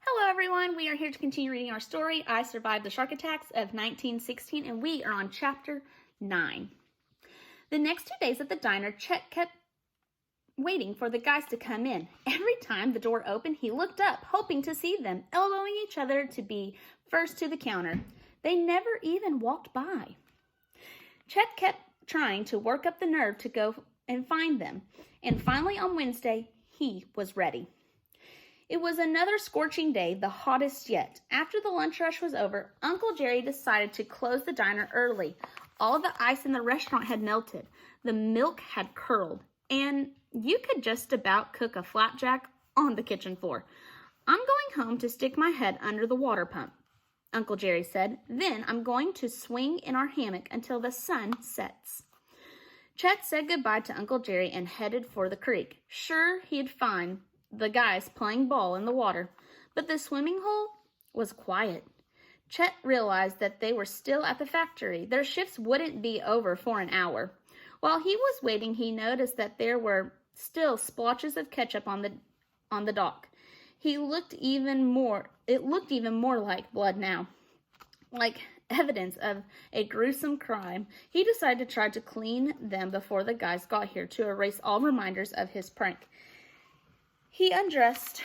Hello everyone, we are here to continue reading our story, I Survived the Shark Attacks of 1916, and we are on chapter 9. The next 2 days at the diner, Chet kept waiting for the guys to come in. Every time the door opened, he looked up, hoping to see them, elbowing each other to be first to the counter. They never even walked by. Chet kept trying to work up the nerve to go and find them, and finally on Wednesday, he was ready. It was another scorching day, the hottest yet. After the lunch rush was over, Uncle Jerry decided to close the diner early. All the ice in the restaurant had melted. The milk had curdled, and you could just about cook a flapjack on the kitchen floor. "I'm going home to stick my head under the water pump," Uncle Jerry said. "Then I'm going to swing in our hammock until the sun sets." Chet said goodbye to Uncle Jerry and headed for the creek. Sure, he'd find the guys playing ball in the water, but the swimming hole was quiet. Chet realized that they were still at the factory. Their shifts wouldn't be over for an hour. While he was waiting, he noticed that there were still splotches of ketchup on the dock. It looked even more like blood now, like evidence of a gruesome crime. He decided to try to clean them before the guys got here to erase all reminders of his prank. He undressed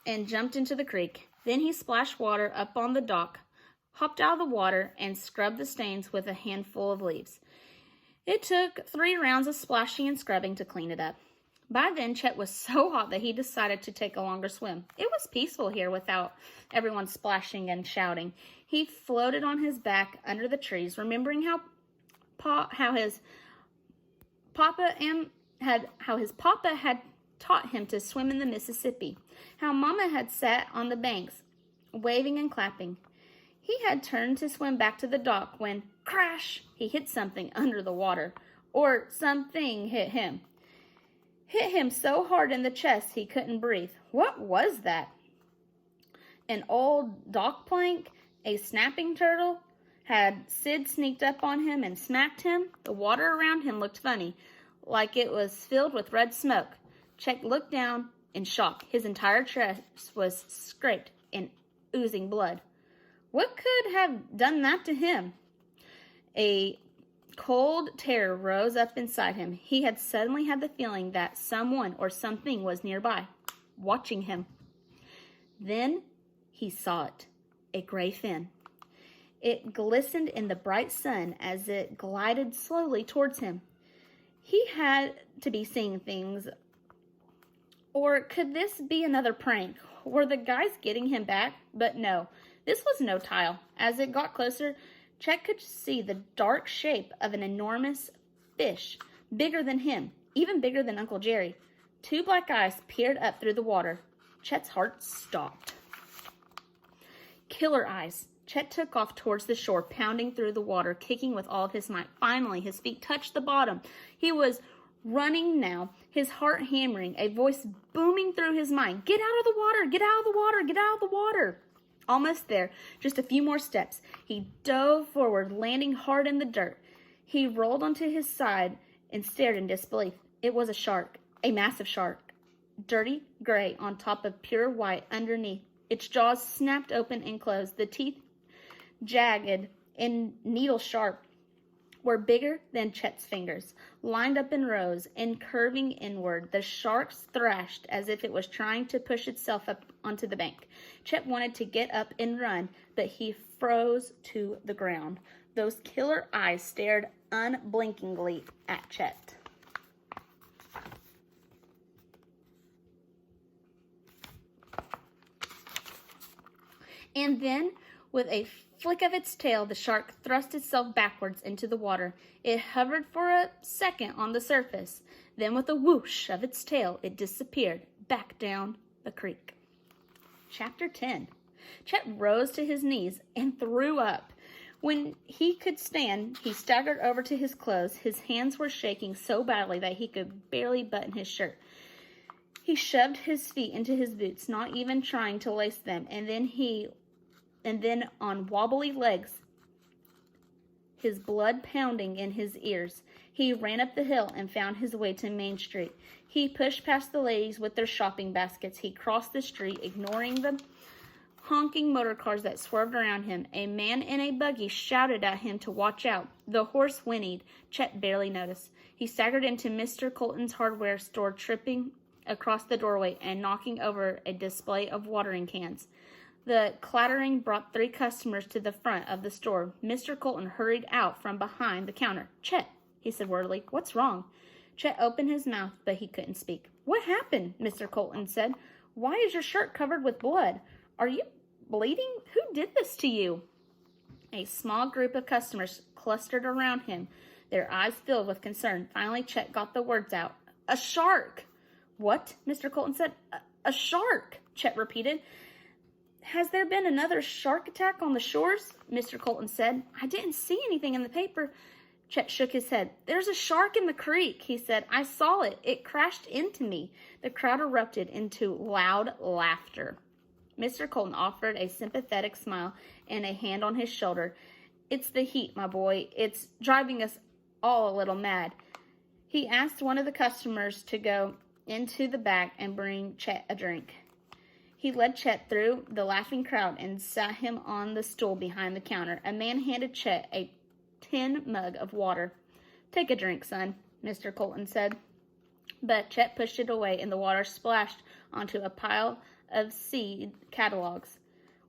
and jumped into the creek. Then he splashed water up on the dock, hopped out of the water, and scrubbed the stains with a handful of leaves. It took 3 rounds of splashing and scrubbing to clean it up. By then, Chet was so hot that he decided to take a longer swim. It was peaceful here without everyone splashing and shouting. He floated on his back under the trees, remembering how his papa had taught him to swim in the Mississippi, how Mama had sat on the banks, waving and clapping. He had turned to swim back to the dock when, crash, he hit something under the water, or something hit him. Hit him so hard in the chest he couldn't breathe. What was that? An old dock plank? A snapping turtle? Had Sid sneaked up on him and smacked him? The water around him looked funny, like it was filled with red smoke. Chet looked down in shock. His entire chest was scraped and oozing blood. What could have done that to him? A cold terror rose up inside him. He had suddenly had the feeling that someone or something was nearby, watching him. Then he saw it, a gray fin. It glistened in the bright sun as it glided slowly towards him. He had to be seeing things. Or could this be another prank? Were the guys getting him back? But no, this was no tile. As it got closer, Chet could see the dark shape of an enormous fish, bigger than him, even bigger than Uncle Jerry. 2 black eyes peered up through the water. Chet's heart stopped. Killer eyes. Chet took off towards the shore, pounding through the water, kicking with all of his might. Finally, his feet touched the bottom. He was running now, his heart hammering, a voice booming through his mind. Get out of the water! Get out of the water! Get out of the water! Almost there, just a few more steps. He dove forward, landing hard in the dirt. He rolled onto his side and stared in disbelief. It was a shark, a massive shark, dirty gray on top of pure white underneath. Its jaws snapped open and closed. The teeth, jagged and needle-sharp, were bigger than Chet's fingers, lined up in rows and curving inward. The shark thrashed as if it was trying to push itself up onto the bank. Chet wanted to get up and run, but he froze to the ground. Those killer eyes stared unblinkingly at Chet. And then, with a flick of its tail, the shark thrust itself backwards into the water. It hovered for a second on the surface. Then with a whoosh of its tail, it disappeared back down the creek. Chapter 10. Chet rose to his knees and threw up. When he could stand, he staggered over to his clothes. His hands were shaking so badly that he could barely button his shirt. He shoved his feet into his boots, not even trying to lace them, and then on wobbly legs, his blood pounding in his ears. He ran up the hill and found his way to Main Street. He pushed past the ladies with their shopping baskets. He crossed the street, ignoring the honking motor cars that swerved around him. A man in a buggy shouted at him to watch out. The horse whinnied. Chet barely noticed. He staggered into Mr. Colton's hardware store, tripping across the doorway and knocking over a display of watering cans. The clattering brought 3 customers to the front of the store. Mr. Colton hurried out from behind the counter. "Chet," he said wordily, "what's wrong?" Chet opened his mouth, but he couldn't speak. "What happened?" Mr. Colton said. "Why is your shirt covered with blood? Are you bleeding? Who did this to you?" A small group of customers clustered around him, their eyes filled with concern. Finally, Chet got the words out. "A shark!" "What?" Mr. Colton said. A shark," Chet repeated. "Has there been another shark attack on the shores?" Mr. Colton said. "I didn't see anything in the paper." Chet shook his head. "There's a shark in the creek," he said. "I saw it. It crashed into me." The crowd erupted into loud laughter. Mr. Colton offered a sympathetic smile and a hand on his shoulder. "It's the heat, my boy. It's driving us all a little mad." He asked one of the customers to go into the back and bring Chet a drink. He led Chet through the laughing crowd and sat him on the stool behind the counter. A man handed Chet a tin mug of water. "Take a drink, son," Mr. Colton said. But Chet pushed it away, and the water splashed onto a pile of seed catalogs.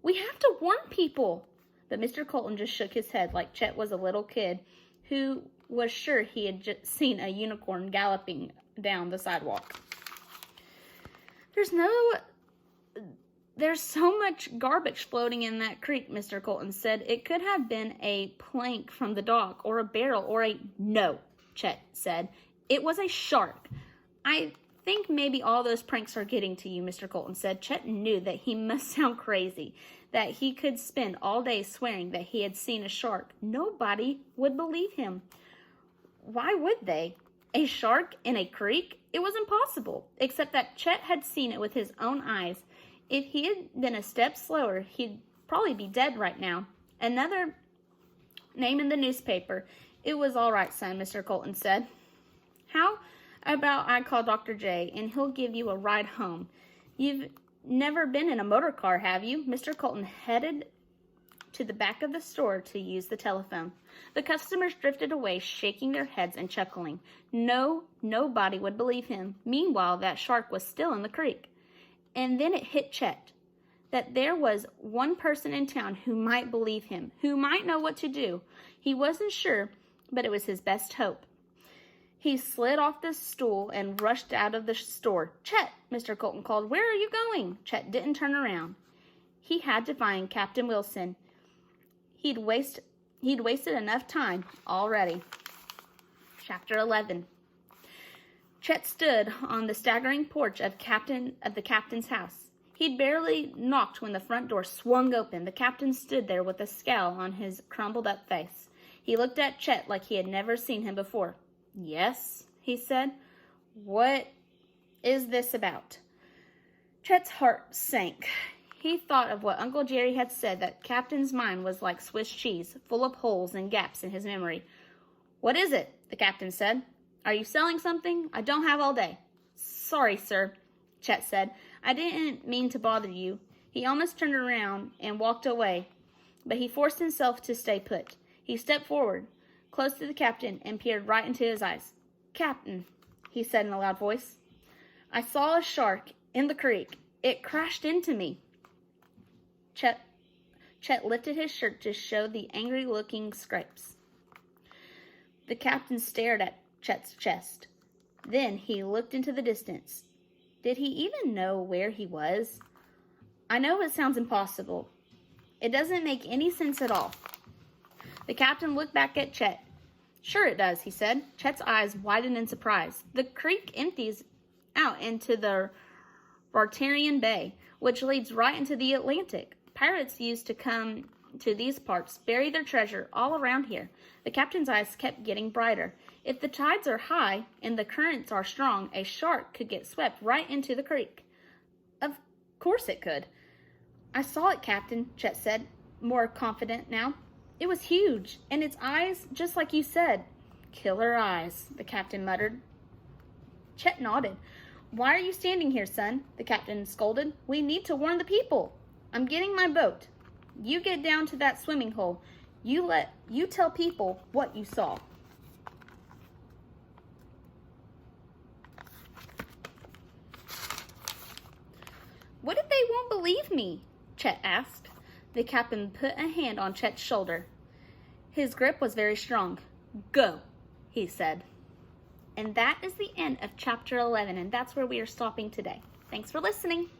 "We have to warn people." But Mr. Colton just shook his head like Chet was a little kid who was sure he had just seen a unicorn galloping down the sidewalk. There's so much garbage floating in that creek," Mr. Colton said. "It could have been a plank from the dock, or a barrel, or a—" "No," Chet said. "It was a shark." "I think maybe all those pranks are getting to you," Mr. Colton said. Chet knew that he must sound crazy, that he could spend all day swearing that he had seen a shark. Nobody would believe him. Why would they? A shark in a creek? It was impossible, except that Chet had seen it with his own eyes. If he had been a step slower, he'd probably be dead right now. Another name in the newspaper. "It was all right, son," Mr. Colton said. "How about I call Dr. J, and he'll give you a ride home? You've never been in a motor car, have you?" Mr. Colton headed to the back of the store to use the telephone. The customers drifted away, shaking their heads and chuckling. No, nobody would believe him. Meanwhile, that shark was still in the creek. And then it hit Chet that there was one person in town who might believe him, who might know what to do. He wasn't sure, but it was his best hope. He slid off the stool and rushed out of the store. "Chet," Mr. Colton called, "where are you going?" Chet didn't turn around. He had to find Captain Wilson. He'd wasted enough time already. Chapter 11. Chet stood on the staggering porch of the captain's house. He'd barely knocked when the front door swung open. The captain stood there with a scowl on his crumpled-up face. He looked at Chet like he had never seen him before. "Yes," he said. "What is this about?" Chet's heart sank. He thought of what Uncle Jerry had said, that Captain's mind was like Swiss cheese, full of holes and gaps in his memory. "What is it?" the captain said. "Are you selling something? I don't have all day." "Sorry, sir," Chet said. "I didn't mean to bother you." He almost turned around and walked away, but he forced himself to stay put. He stepped forward, close to the captain, and peered right into his eyes. "Captain," he said in a loud voice, "I saw a shark in the creek. It crashed into me." Chet lifted his shirt to show the angry-looking scrapes. The captain stared at Chet's chest. Then he looked into the distance. Did he even know where he was? "I know it sounds impossible. It doesn't make any sense at all." The captain looked back at Chet. "Sure it does," he said. Chet's eyes widened in surprise. "The creek empties out into the Rotarian Bay, which leads right into the Atlantic. Pirates used to come to these parts, bury their treasure all around here." The captain's eyes kept getting brighter. "If the tides are high and the currents are strong, a shark could get swept right into the creek." "Of course it could." "I saw it, Captain," Chet said, more confident now. "It was huge, and its eyes, just like you said." "Killer eyes," the captain muttered. Chet nodded. "Why are you standing here, son?" the captain scolded. "We need to warn the people." I'm getting my boat. You get down to that swimming hole. You tell people what you saw. What if they won't believe me? Chet asked. The captain put a hand on Chet's shoulder. His grip was very strong. Go, he said. And that is the end of chapter 11, and that's where we are stopping today. Thanks for listening.